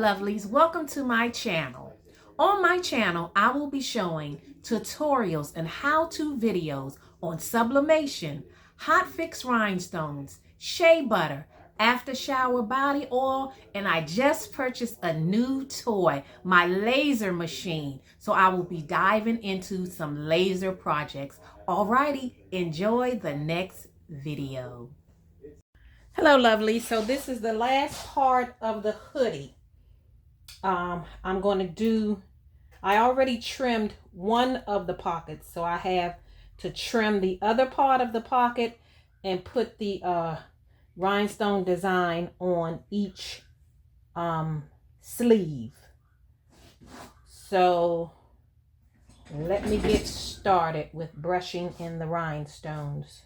lovelies, welcome to my channel. On my channel, I will be showing tutorials and how-to videos on sublimation, hot fix rhinestones, shea butter, after shower body oil, and I just purchased a new toy, my laser machine. So I will be diving into some laser projects. Alrighty, enjoy the next video. Hello lovely, so this is the last part of the hoodie. I'm going to do, I already trimmed one of the pockets, so I have to trim the other part of the pocket and put the rhinestone design on each sleeve. So let me get started with brushing in the rhinestones.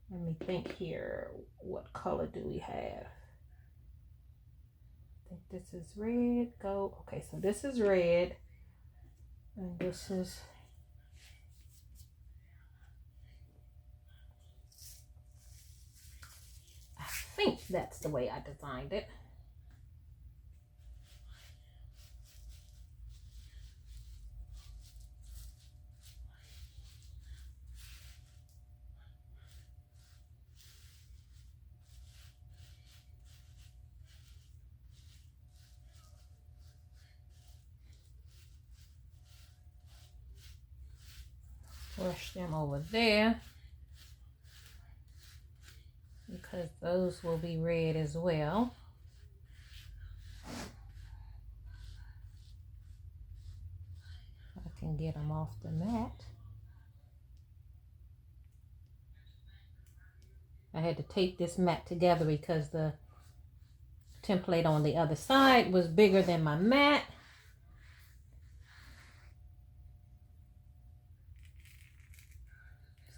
Let me think here, what color do we have? I think this is red, gold. Okay, so this is red, and this is I think that's the way I designed it. Brush them over there because those will be red as well. I can get them off the mat. I had to tape this mat together because the template on the other side was bigger than my mat.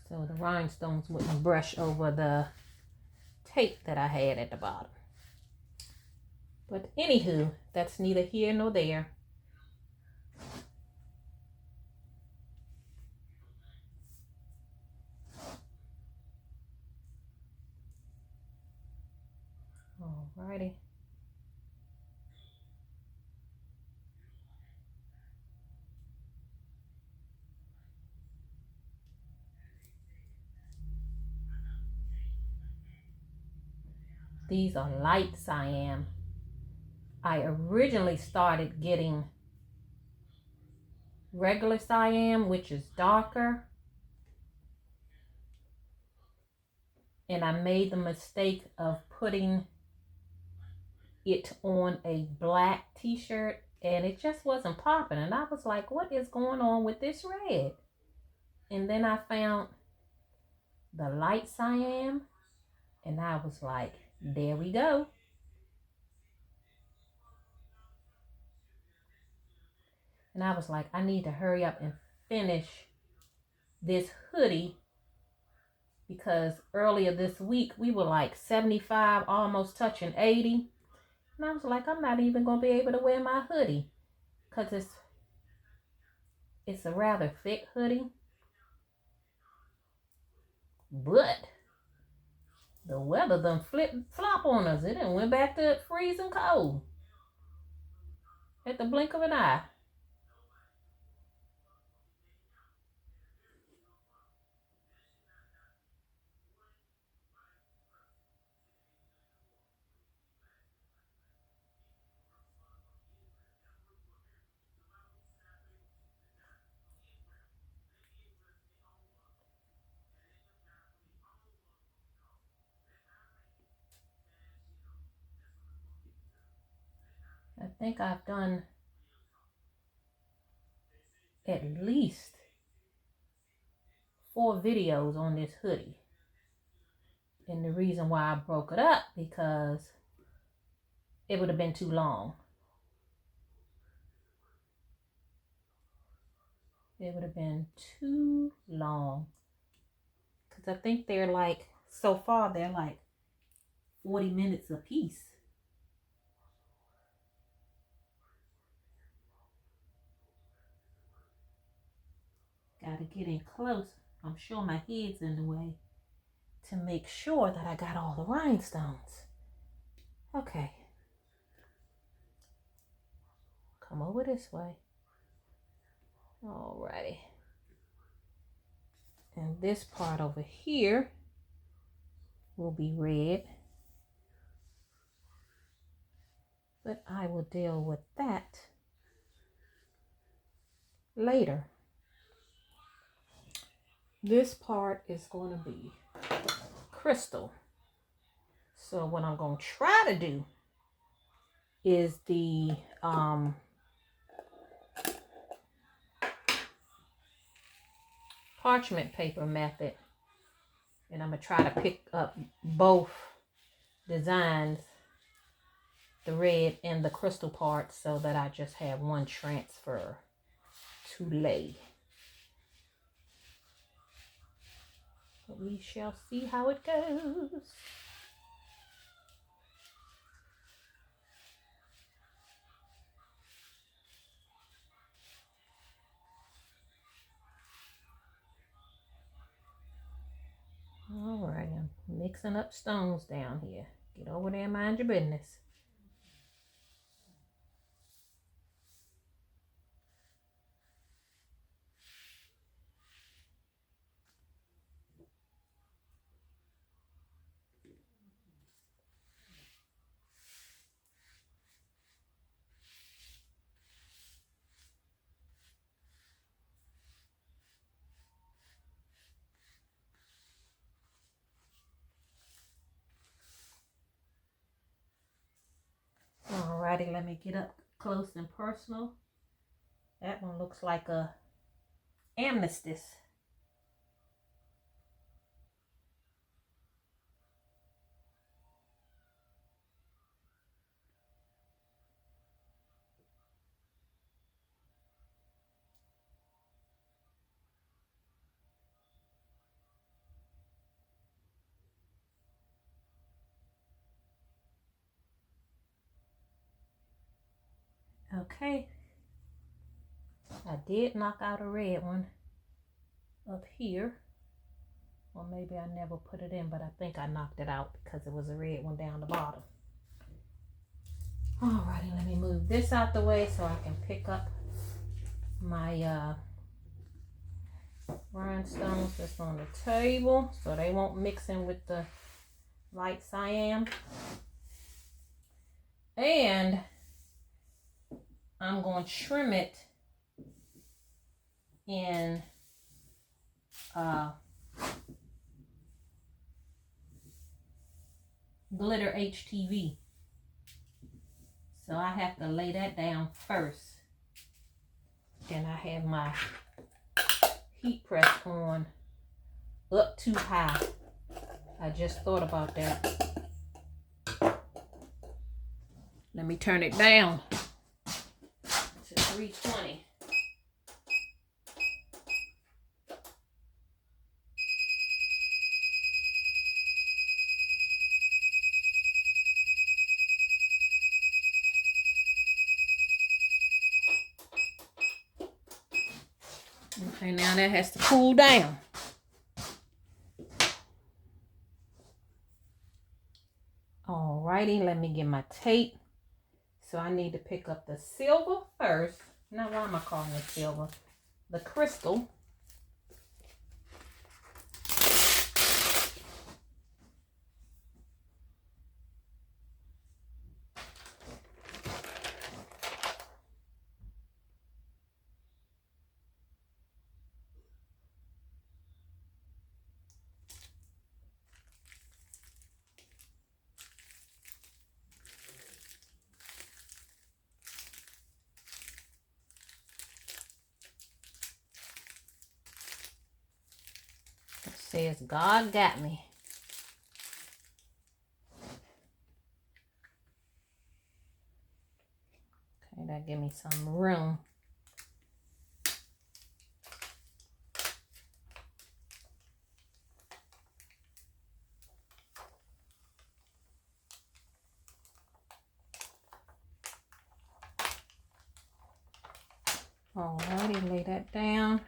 So the rhinestones wouldn't brush over the tape that I had at the bottom. But anywho, that's neither here nor there. Alrighty. These are light cyan. I originally started getting regular cyan, which is darker. And I made the mistake of putting it on a black t-shirt and it just wasn't popping. And I was like, what is going on with this red? And then I found the light cyan and I was like, there we go. And I was like, I need to hurry up and finish this hoodie because earlier this week we were like 75, almost touching 80. And I was like, I'm not even going to be able to wear my hoodie because it's a rather thick hoodie. But the weather done flop on us. It done went back to freezing cold at the blink of an eye. I think I've done at least 4 videos on this hoodie. And the reason why I broke it up because it would have been too long. It would have been too long. Because I think they're like, so far they're like 40 minutes a piece. Gotta get in close. I'm sure my head's in the way to make sure that I got all the rhinestones. Okay. come over this way. Alrighty. And this part over here will be red. But I will deal with that later. This part is going to be crystal. So what I'm going to try to do is the parchment paper method. And I'm going to try to pick up both designs, the red and the crystal part, so that I just have one transfer to lay. But we shall see how it goes. All right, I'm mixing up stones down here. Get over there and mind your business. Alrighty, let me get up close and personal. That one looks like a amethyst. Okay, I did knock out a red one up here. Or maybe I never put it in, but I think I knocked it out because it was a red one down the bottom. Alrighty, let me move this out the way so I can pick up my rhinestones that's on the table so they won't mix in with the light cyan. And I'm going to trim it in glitter HTV. So I have to lay that down first. And I have my heat press on up too high. I just thought about that. Let me turn it down to 320. Okay, now that has to cool down. Alrighty, let me get my tape. So I need to pick up the silver first. Now, why am I calling it silver? The crystal. It says God got me. Okay, that give me some room. Alrighty, lay that down.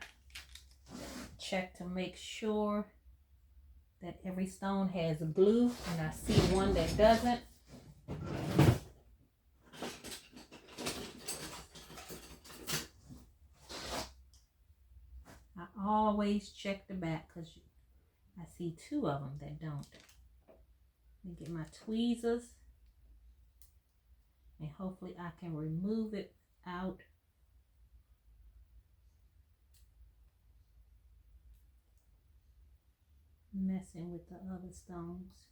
Check to make sure that every stone has glue, and I see one that doesn't. always check the back because I see two of them that don't. Let me get my tweezers and hopefully I can remove it out. Messing with the other stones.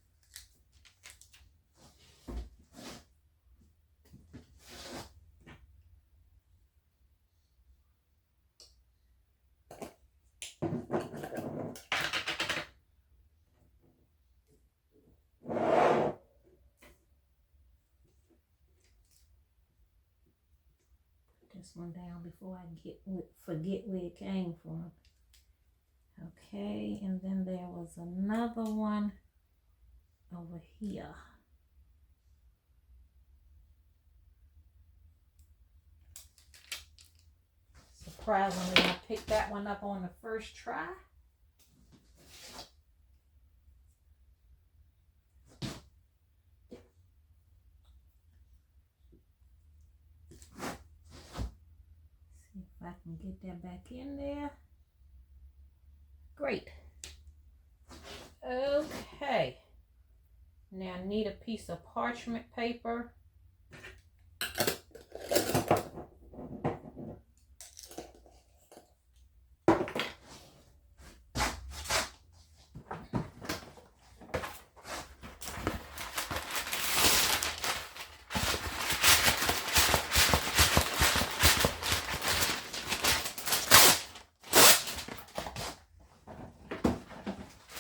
This one down before I forget where it came from. Okay, and then there was another one over here. Surprisingly, I picked that one up on the first try. See if I can get that back in there. Great. Okay. Now I need a piece of parchment paper.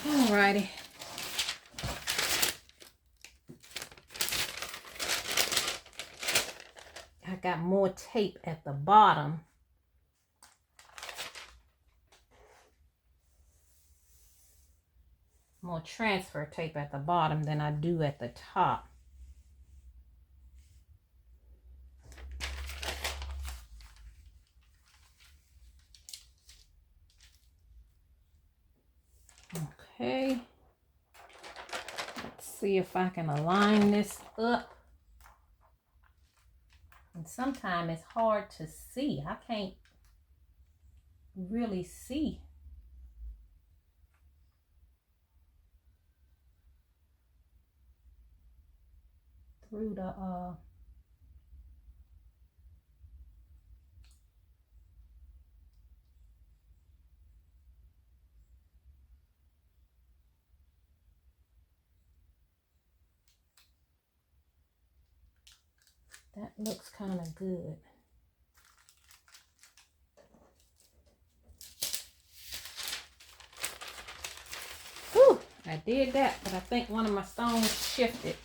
Alrighty. I got more tape at the bottom. More transfer tape at the bottom than I do at the top. Okay. Let's see if I can align this up. And sometimes it's hard to see. I can't really see. Through the that looks kind of good. Whew, I did that, but I think one of my stones shifted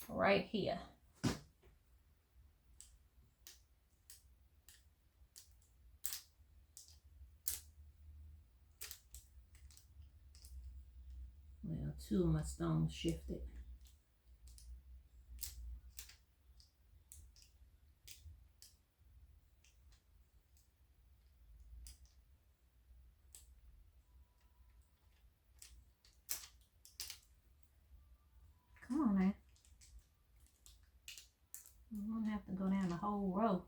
right here. Well, two of my stones shifted. Come on, man. You don't have to go down the whole row.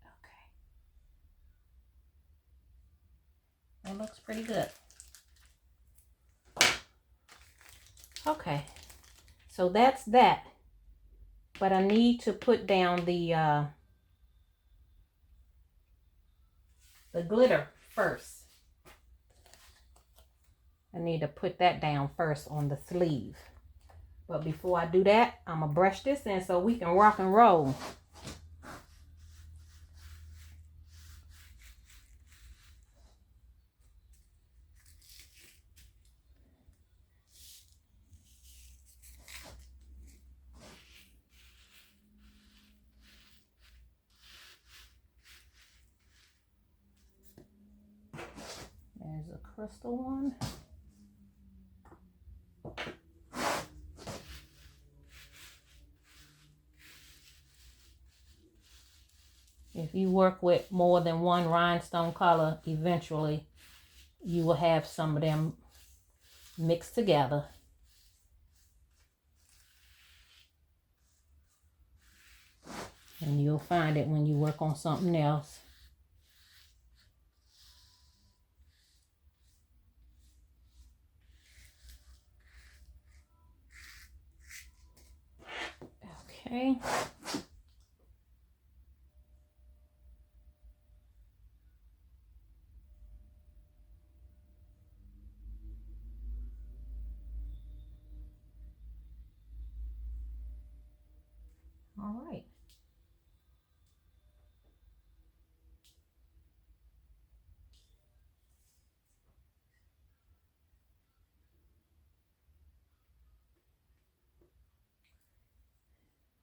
Okay. That looks pretty good. Okay. So that's that. But I need to put down the glitter first. I need to put that down first on the sleeve. But before I do that, I'm going to brush this in so we can rock and roll. There's a crystal one. If you work with more than one rhinestone color, eventually you will have some of them mixed together. And you'll find it when you work on something else. Okay. All right.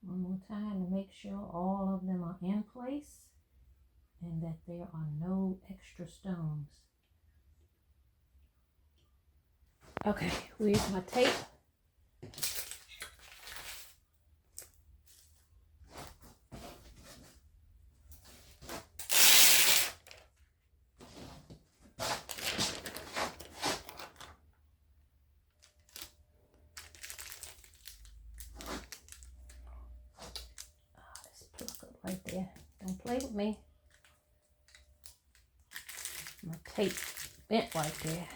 One more time to make sure all of them are in place and that there are no extra stones. Okay, where's my tape? Right there. Don't play with me. My tape bent right there.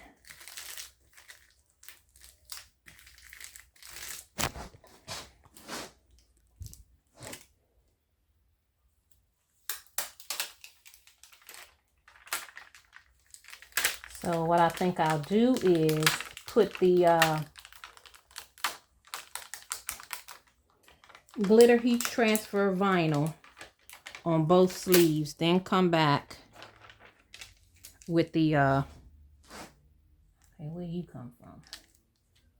So what I think I'll do is put the glitter heat transfer vinyl on both sleeves, then come back with the okay, where you come from?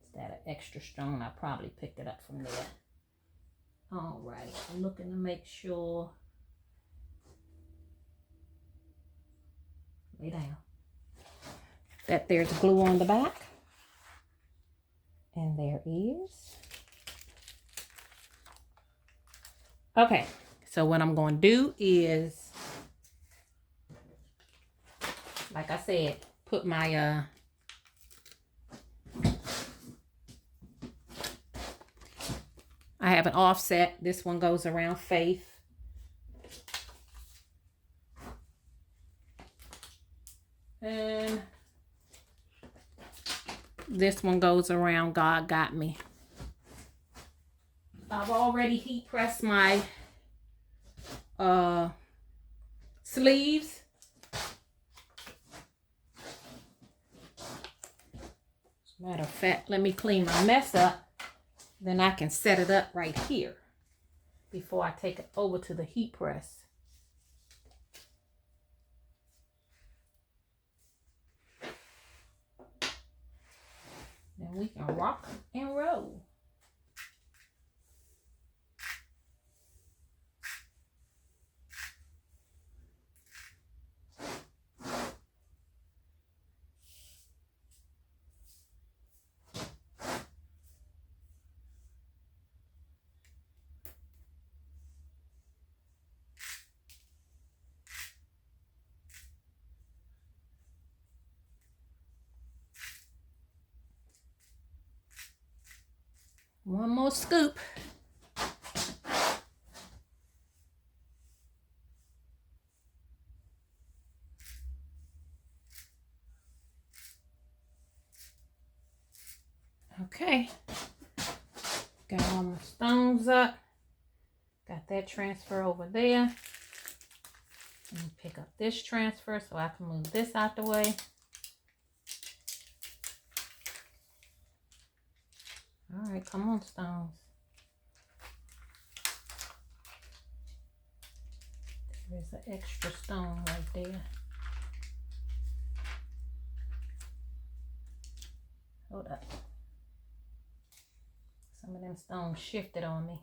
Is that an extra stone? I probably picked it up from there. All right, I'm looking to make sure. Lay down. That there's glue on the back. And there is. Okay, so what I'm going to do is, like I said, put my I have an offset. This one goes around Faith. And this one goes around God Got Me. I've already heat pressed my sleeves. As a matter of fact, let me clean my mess up. Then I can set it up right here before I take it over to the heat press. Then we can rock and roll. One more scoop. Okay. Got all my stones up. Got that transfer over there. Let me pick up this transfer so I can move this out the way. All right, come on, stones. There's an extra stone right there. Hold up. Some of them stones shifted on me.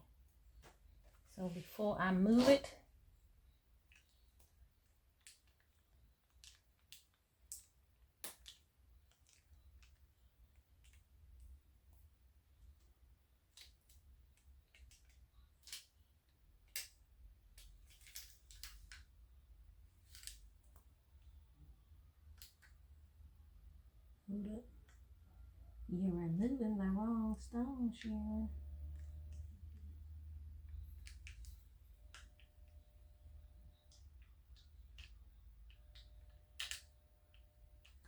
So before I move it, hold up. You're removing the wrong stone, Sharon.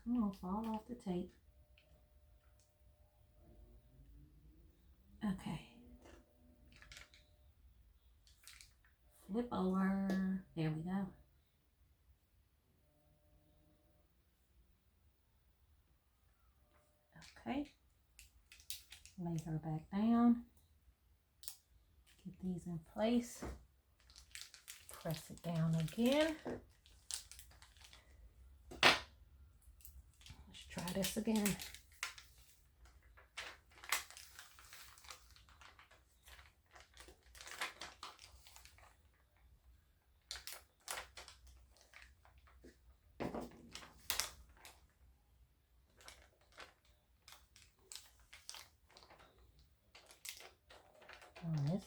Come on, fall off the tape. Okay. Flip over. There we go. Okay. Lay her back down. Get these in place. Press it down again. Let's try this again.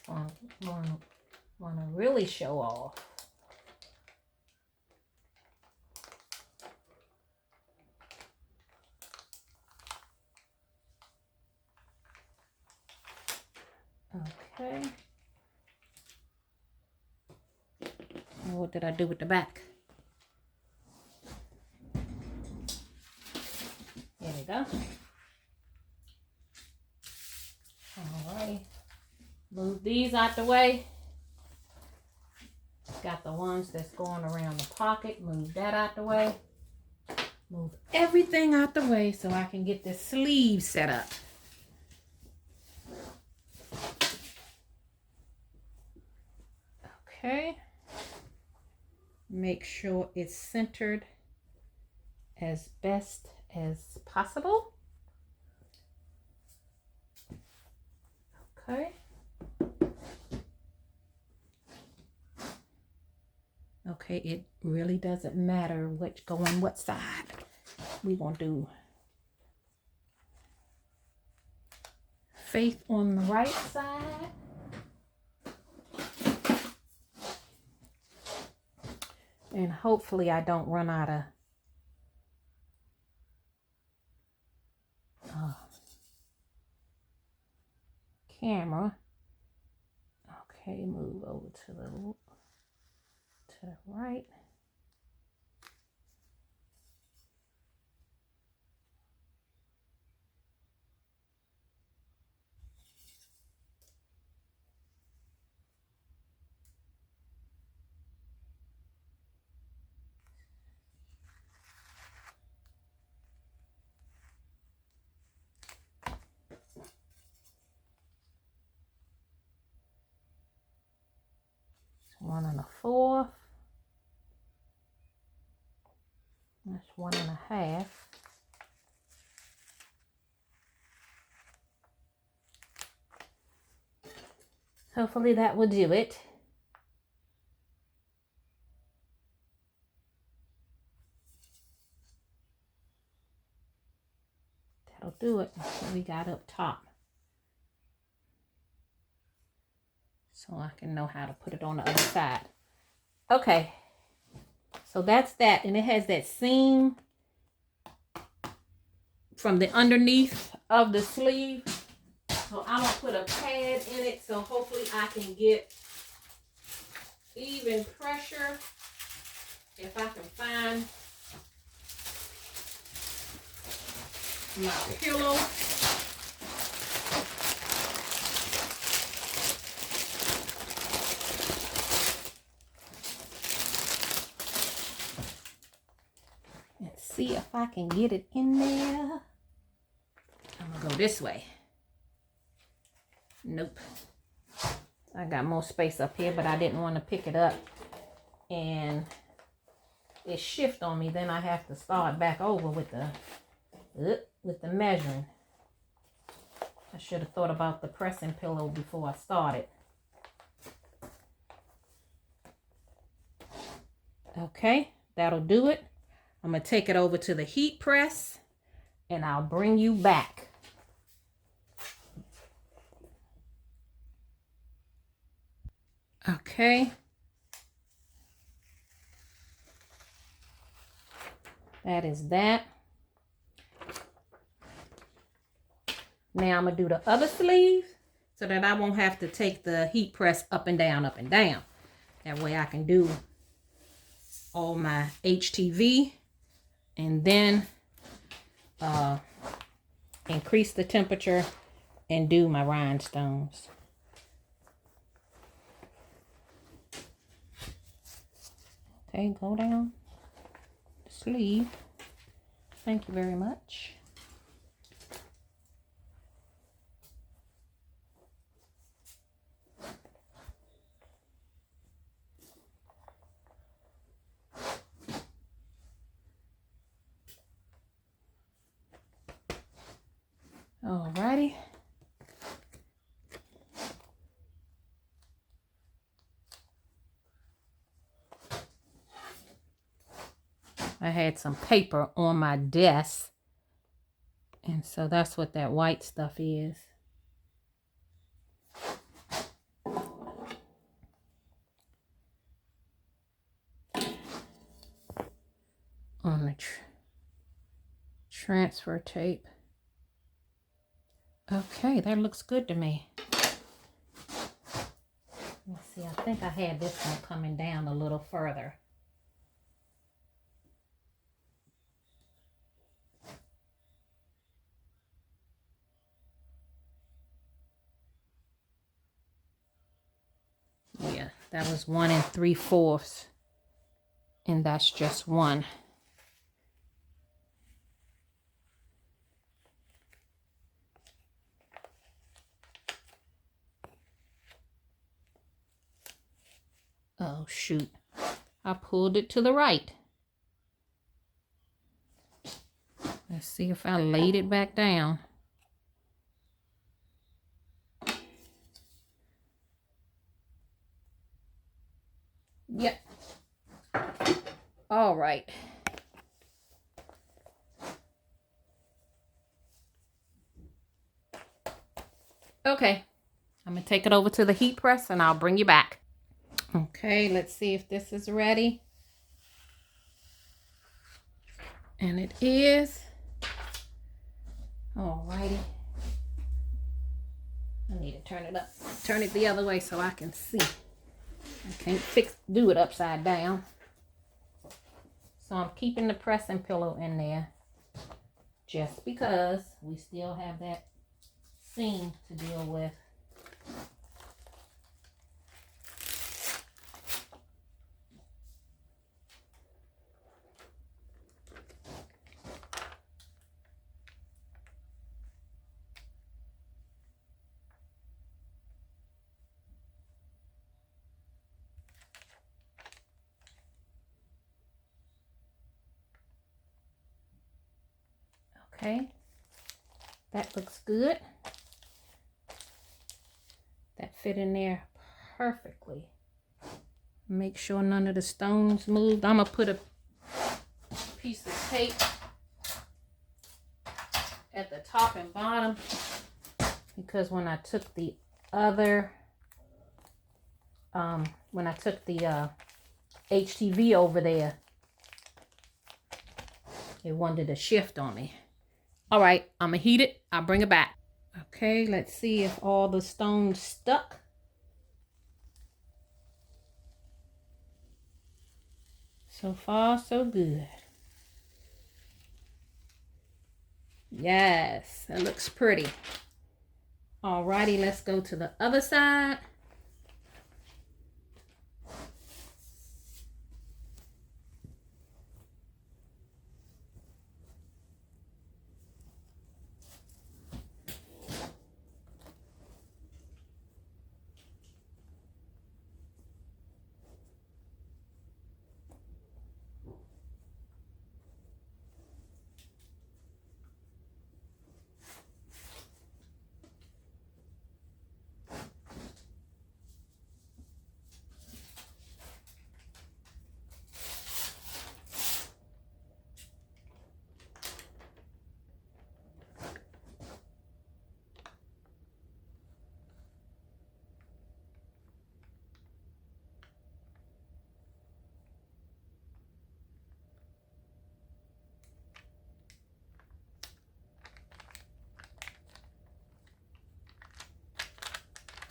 Oh, this one want to really show off. Okay. And what did I do with the back? There we go. All right. Move these out the way. Got the ones that's going around the pocket. Move that out the way. Move everything out the way so I can get the sleeve set up. Okay. Make sure it's centered as best as possible. Okay. Okay, it really doesn't matter which go on what side. We're going to do Faith on the right side. And hopefully I don't run out of camera. Okay, move over to the right. One and a fourth. That's 1.5. Hopefully that will do it. That'll do it. That's what we got up top. So I can know how to put it on the other side. Okay. So that's that. And it has that seam from the underneath of the sleeve. So I'm going to put a pad in it. So hopefully I can get even pressure if I can find my pillow. See if I can get it in there. I'm gonna go this way. Nope. I got more space up here, but I didn't want to pick it up and it shift on me. Then I have to start back over with the measuring. I should have thought about the pressing pillow before I started. Okay, that'll do it. I'm going to take it over to the heat press and I'll bring you back. Okay. That is that. Now I'm going to do the other sleeve so that I won't have to take the heat press up and down, up and down. That way I can do all my HTV. And then increase the temperature and do my rhinestones. Okay, go down the sleeve. Thank you very much. Alrighty. I had some paper on my desk, and so that's what that white stuff is. On the transfer tape. Okay, that looks good to me. Let's see, I think I had this one coming down a little further. Yeah, that was 1 3/4, and that's just 1. Oh shoot, I pulled it to the right. Let's see if I laid it back down. Yep. All right. Okay, I'm gonna take it over to the heat press and I'll bring you back. Okay, let's see if this is ready. And it is. Alrighty. I need to turn it up. Turn it the other way so I can see. I can't do it upside down. So I'm keeping the pressing pillow in there just because we still have that seam to deal with. Okay, that looks good. That fit in there perfectly. Make sure none of the stones moved. I'm gonna put a piece of tape at the top and bottom because when I took the other, when I took the HTV over there, it wanted to shift on me. All right, I'm gonna heat it. I'll bring it back. Okay, let's see if all the stones stuck. So far, so good. Yes, that looks pretty. Alrighty, let's go to the other side.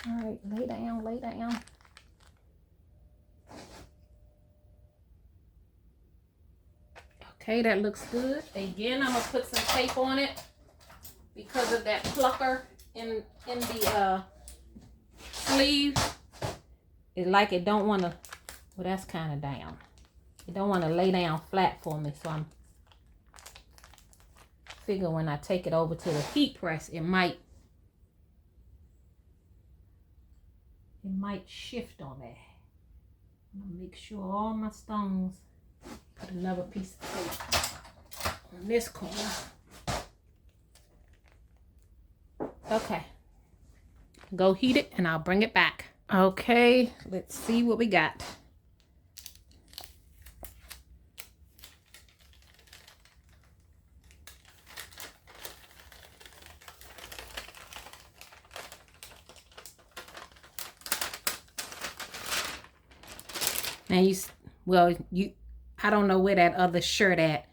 All right, lay down, lay down. Okay, that looks good. Again, I'm gonna put some tape on it because of that plucker in the sleeve. It's like it don't want to. Well, that's kind of down. It don't want to lay down flat for me, so I'm figure when I take it over to the heat press, it might shift on that. I'm gonna make sure all my stones. Put another piece of tape on this corner. Okay. Go heat it and I'll bring it back. Okay, let's see what we got. Now I don't know where that other shirt at,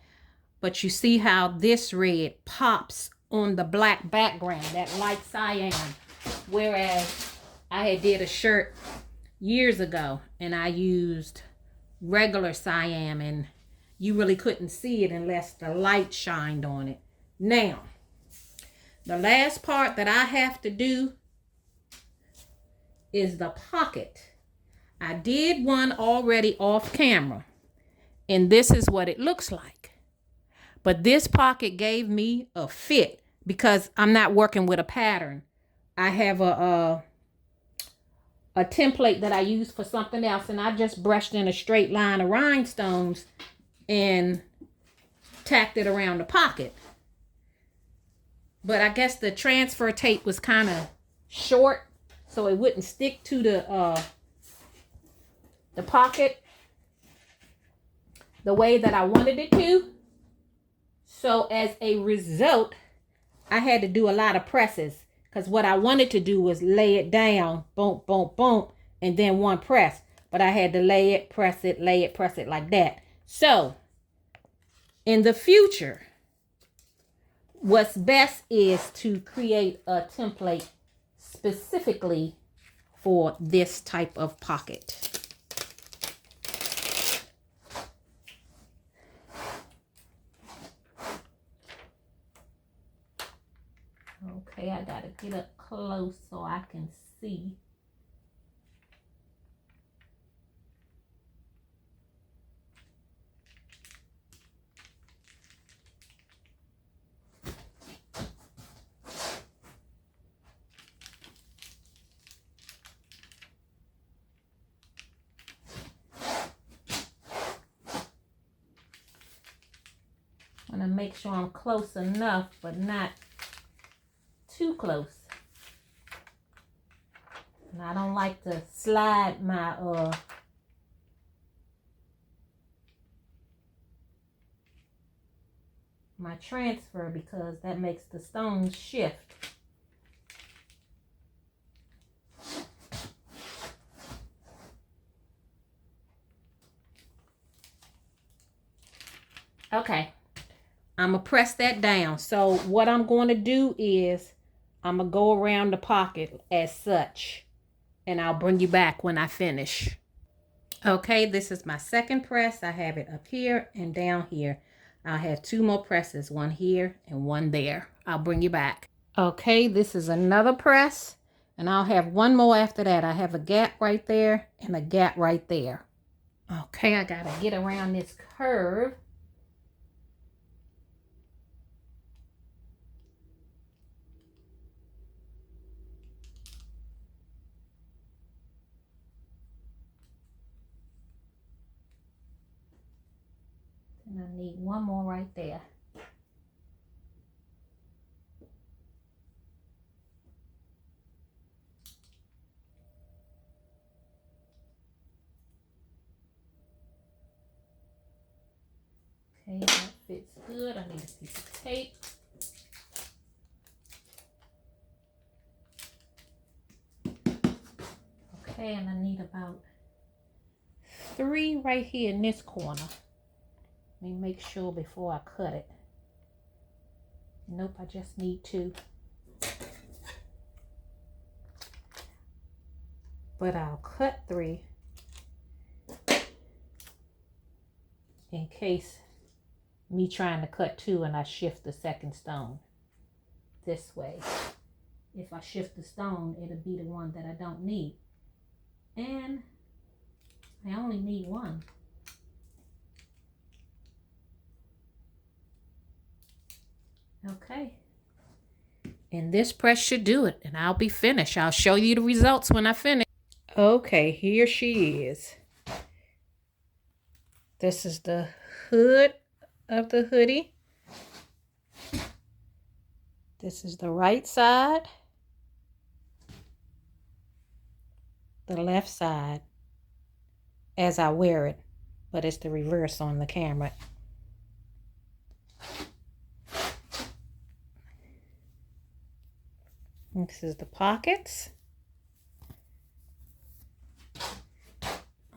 but you see how this red pops on the black background, that light cyan. Whereas I had did a shirt years ago and I used regular cyan and you really couldn't see it unless the light shined on it. Now, the last part that I have to do is the pocket. I did one already off camera, and this is what it looks like. But this pocket gave me a fit because I'm not working with a pattern. I have a template that I use for something else, and I just brushed in a straight line of rhinestones and tacked it around the pocket. But I guess the transfer tape was kind of short, so it wouldn't stick to the pocket the way that I wanted it to. So as a result, I had to do a lot of presses because what I wanted to do was lay it down, boom, boom, boom, and then one press. But I had to lay it, press it like that. So in the future, what's best is to create a template specifically for this type of pocket. Okay, I gotta get up close so I can see. I'm gonna make sure I'm close enough, but not too close. And I don't like to slide my my transfer because that makes the stones shift. Okay, I'm gonna press that down. So what I'm going to do is I'm gonna go around the pocket as such, and I'll bring you back when I finish. Okay, this is my second press. I have it up here and down here. I'll have two more presses, one here and one there. I'll bring you back. Okay, this is another press, and I'll have one more after that. I have a gap right there and a gap right there. Okay, I gotta get around this curve. And I need one more right there. Okay, that fits good. I need a piece of tape. Okay, and I need about 3 right here in this corner. Let me make sure before I cut it. Nope, I just need 2. But I'll cut 3 in case me trying to cut two and I shift the second stone this way. If I shift the stone, it'll be the one that I don't need. And I only need one. Okay. And this press should do it. And I'll be finished. I'll show you the results when I finish. Okay, here she is. This is the hood of the hoodie. This is the right side. The left side as I wear it. But it's the reverse on the camera. This is the pockets.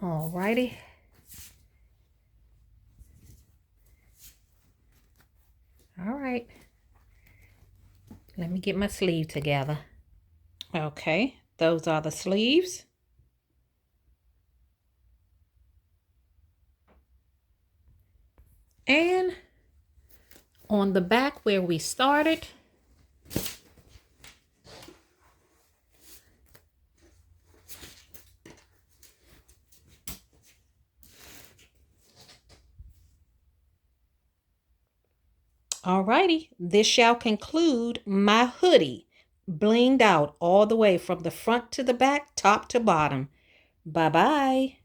Alrighty. All right. Let me get my sleeve together. Okay, those are the sleeves. And on the back where we started, alrighty, this shall conclude my hoodie, blinged out all the way from the front to the back, top to bottom. Bye-bye.